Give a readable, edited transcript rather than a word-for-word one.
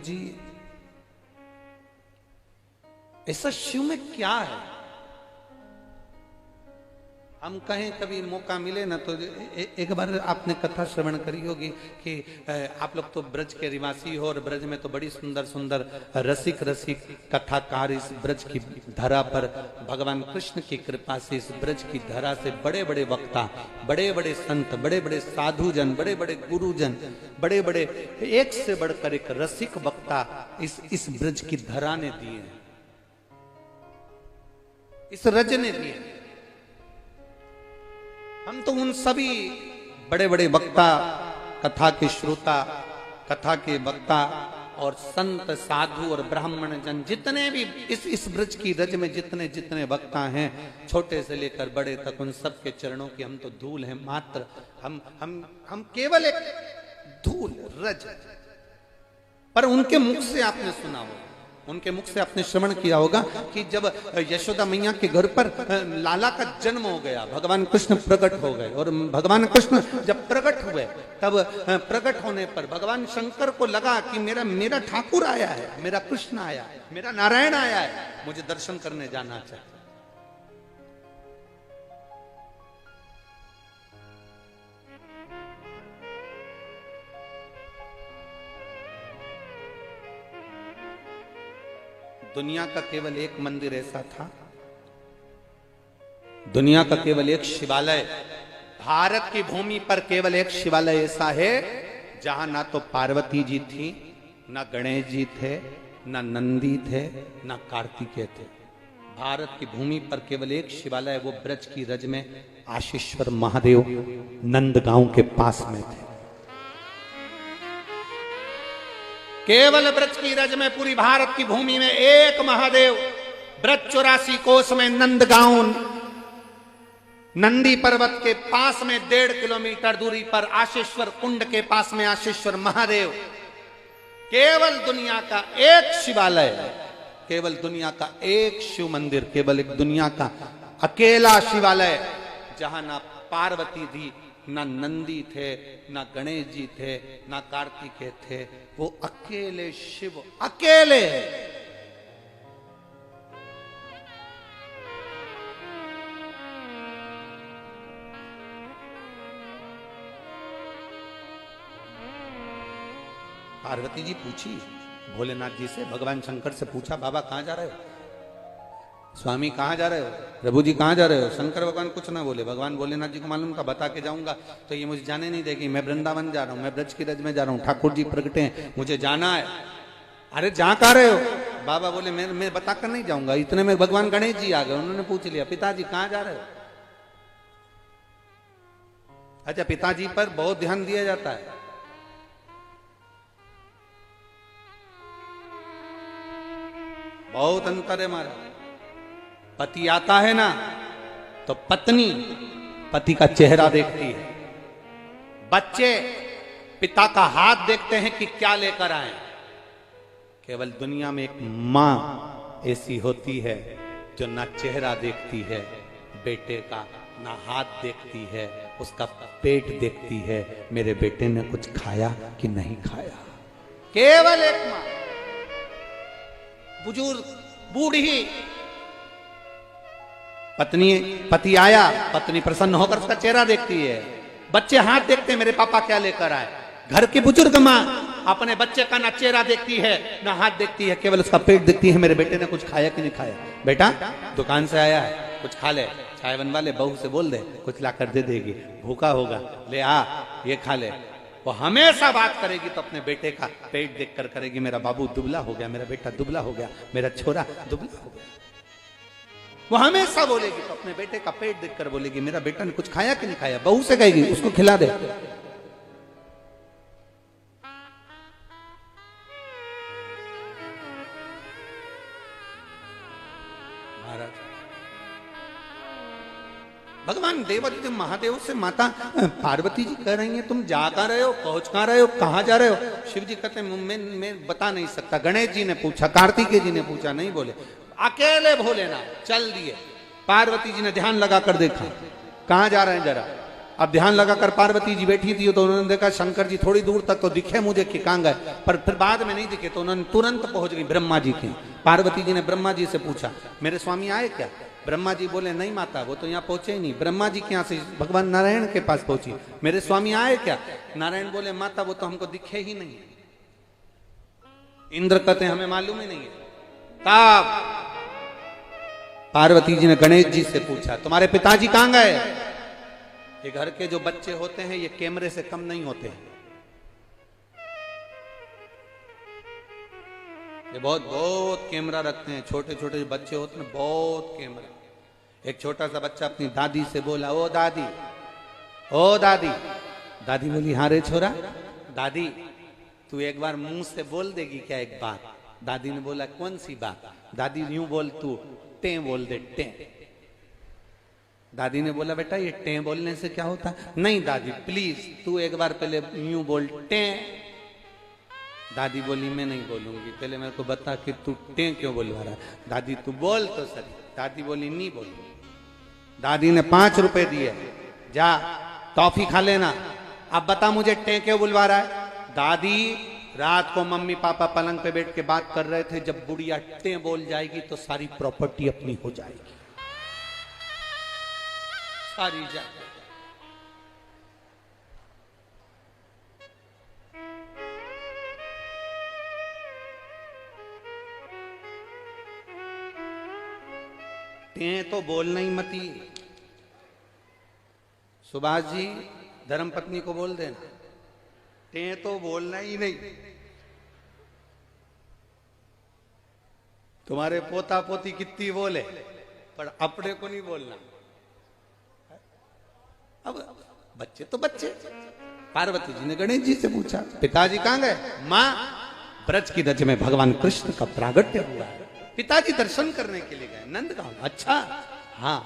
जी ऐसा शिव में क्या है? हम कहें कभी मौका मिले ना तो एक बार आपने कथा श्रवण करी होगी कि आप लोग तो ब्रज के निवासी हो और ब्रज में तो बड़ी सुंदर सुंदर रसिक रसिक कथाकार इस ब्रज की धरा पर भगवान कृष्ण की कृपा से इस ब्रज की धरा से बड़े बड़े वक्ता, बड़े बड़े संत, बड़े बड़े साधुजन, बड़े बड़े गुरुजन, बड़े बड़े एक से बढ़कर एक रसिक वक्ता इस ब्रज की धरा ने दिए, इस रज ने दिए। हम तो उन सभी बड़े बड़े वक्ता, कथा के श्रोता, कथा के वक्ता और संत साधु और ब्राह्मण जन जितने भी इस ब्रज की रज में जितने जितने वक्ता हैं, छोटे से लेकर बड़े तक, उन सब के चरणों की हम तो धूल हैं मात्र। हम केवल एक धूल रज। पर उनके मुख से आपने सुना होगा, उनके मुख से आपने श्रवण किया होगा कि जब यशोदा मैया के घर पर लाला का जन्म हो गया, भगवान कृष्ण प्रकट हो गए और भगवान कृष्ण जब प्रकट हुए तब प्रकट होने पर भगवान शंकर को लगा कि मेरा ठाकुर आया है, मेरा कृष्ण आया है, मेरा नारायण आया है, मुझे दर्शन करने जाना चाहिए। दुनिया का केवल एक मंदिर ऐसा था, दुनिया का केवल एक शिवालय, भारत की भूमि पर केवल एक शिवालय ऐसा है जहां ना तो पार्वती जी थी, ना गणेश जी थे, ना नंदी थे, ना कार्तिकेय थे। भारत की भूमि पर केवल एक शिवालय, वो ब्रज की रज में आशीश्वर महादेव नंदगांव के पास में थे। केवल ब्रज की रज में पूरी भारत की भूमि में एक महादेव, ब्रज 84 कोस में नंदगांव, नंदी पर्वत के पास में 1.5 किलोमीटर दूरी पर आशीश्वर कुंड के पास में आशीश्वर महादेव। केवल दुनिया का एक शिवालय, केवल दुनिया का एक शिव मंदिर, केवल एक दुनिया का अकेला शिवालय जहां ना पार्वती थी, ना नंदी थे, ना गणेश जी थे, ना कार्तिकेय थे, वो अकेले शिव, अकेले। पार्वती जी पूछी भोलेनाथ जी से, भगवान शंकर से पूछा, बाबा कहां जा रहे हो? स्वामी कहां जा रहे हो? प्रभु जी कहां जा रहे हो? शंकर भगवान कुछ ना बोले। भगवान भोलेनाथ जी को मालूम था बता के जाऊंगा तो ये मुझे जाने नहीं देगी, मैं वृंदावन जा रहा हूं, मैं ब्रज की रज में जा रहा हूं, ठाकुर जी प्रगटे हैं, मुझे जाना है। अरे जा कहां रहे हो? बाबा बोले मैं बता कर नहीं जाऊंगा। इतने में भगवान गणेश जी आ गए, उन्होंने पूछ लिया, पिताजी कहां जा रहे हो? अच्छा, पिताजी पर बहुत ध्यान दिया जाता है। बहुत अंतर है हमारा। पति आता है ना तो पत्नी पति का चेहरा देखती है, बच्चे पिता का हाथ देखते हैं कि क्या लेकर आए। केवल दुनिया में एक मां ऐसी होती है जो ना चेहरा देखती है बेटे का, ना हाथ देखती है, उसका पेट देखती है, मेरे बेटे ने कुछ खाया कि नहीं खाया। केवल एक मां, बुजुर्ग, बूढ़ी पति आया, पत्नी प्रसन्न होकर उसका चेहरा देखती है, बच्चे हाथ देखते हैं मेरे पापा क्या लेकर आए। घर की बुजुर्ग मां अपने बच्चे का ना चेहरा देखती है ना हाथ देखती है, केवल उसका पेट देखती है, मेरे बेटे ने कुछ खाया कि नहीं खाया। बेटा दुकान से आया है, कुछ खा ले, चाय बनवा ले, बहू से बोल दे कुछ ला कर दे देगी, भूखा होगा, ले आ ये खा ले। वो हमेशा बात करेगी तो अपने बेटे का पेट देखकर करेगी, मेरा बाबू दुबला हो गया, मेरा बेटा दुबला हो गया, मेरा छोरा दुबला हो गया। वो हमेशा बोलेगी तो अपने बेटे का पेट देखकर बोलेगी, मेरा बेटा ने कुछ खाया कि नहीं खाया। बहू से कहेगी उसको खिला दे। भगवान देवादिदेव महादेव से माता पार्वती जी कह रही हैं, तुम जा कहां रहे हो, पहुंच कहां रहे हो, कहां जा रहे हो? शिव जी कहते हैं मैं बता नहीं सकता। गणेश जी ने पूछा, कार्तिकेय जी ने पूछा, नहीं बोले। अकेले भोलेनाथ चल दिए। पार्वती जी ने ध्यान लगा कर देखा, कहां जा रहे हैं जरा। अब ध्यान लगाकर पार्वती जी बैठी थी तो उन्होंने देखा शंकर जी थोड़ी दूर तक तो दिखे मुझे कि कहाँ गए, पर फिर बाद में नहीं दिखे तो उन्होंने तुरंत पहुंच गई ब्रह्मा जी के। पार्वती जी ने ब्रह्मा जी से पूछा मेरे स्वामी आए क्या? ब्रह्मा जी बोले नहीं माता, वो तो यहाँ पहुंचे ही नहीं। ब्रह्मा जी के यहाँ से भगवान नारायण के पास पहुंची, मेरे स्वामी आए क्या? नारायण बोले माता वो तो हमको दिखे ही नहीं। इंद्र कहते हमें मालूम ही नहीं है। तब पार्वती जी ने गणेश जी से पूछा तुम्हारे पिताजी कहां गए? ये घर के जो बच्चे होते हैं ये कैमरे से कम नहीं होते हैं, ये बहुत बहुत कैमरा रखते हैं। छोटे छोटे जो बच्चे होते हैं बहुत कैमरा। एक छोटा सा बच्चा अपनी दादी से बोला ओ दादी, ओ दादी। दादी बोली हाँ रे छोरा। दादी तू एक बार मुंह से बोल देगी क्या एक बात? दादी ने बोला कौन सी बात? दादी यूं बोल तू टे बोल दे टे। दादी ने बोला बेटा ये टे बोलने से क्या होता? नहीं दादी प्लीज तू एक बार पहले यूं बोल टे। दादी बोली मैं नहीं बोलूंगी, पहले मेरे को बता कि तू टे क्यों बोलवा रहा? दादी तू बोल तो सही। दादी बोली नहीं बोलूंगी। दादी ने 5 रुपए दिए, जा टॉफी खा लेना, अब बता मुझे टे क्यों बुलवा रहा है? दादी रात को मम्मी पापा पलंग पे बैठ के बात कर रहे थे, जब बुढ़िया टे बोल जाएगी तो सारी प्रॉपर्टी अपनी हो जाएगी, सारी जाएगी। टे तो बोलना ही मती। सुभाष जी धर्मपत्नी को बोल देना टे तो बोलना ही नहीं। तुम्हारे पोता पोती कितनी बोले पर अपने को नहीं बोलना। अब बच्चे तो बच्चे। पार्वती जी ने गणेश जी से पूछा पिताजी कहां गए? मां ब्रज की रज में भगवान कृष्ण का प्रागट्य हुआ है, पिताजी दर्शन करने के लिए गए। नंद कहा अच्छा हाँ